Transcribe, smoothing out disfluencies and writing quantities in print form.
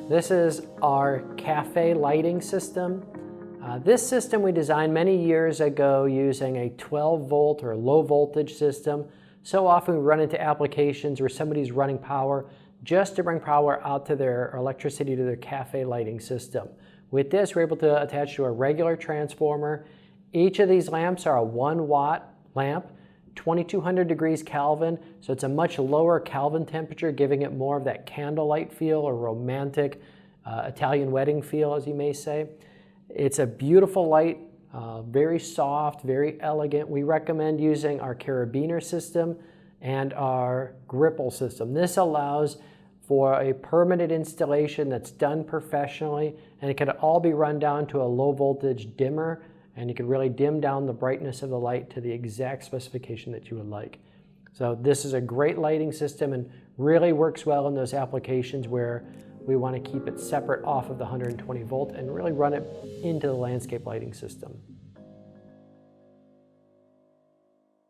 This is our cafe lighting system. This system we designed many years ago using a 12 volt or low voltage system. So often we run into applications where somebody's running power just to bring power out to their electricity to their cafe lighting system. With this, we're able to attach to a regular transformer. Each of these lamps are a 1-watt lamp, 2200 degrees Kelvin, so it's a much lower Kelvin temperature, giving it more of that candlelight feel or romantic Italian wedding feel, as you may say. It's a beautiful light, very soft, very elegant. We recommend using our carabiner system and our gripple system. This allows for a permanent installation that's done professionally, and it can all be run down to a low voltage dimmer, and you can really dim down the brightness of the light to the exact specification that you would like. So this is a great lighting system and really works well in those applications where we want to keep it separate off of the 120 volt and really run it into the landscape lighting system.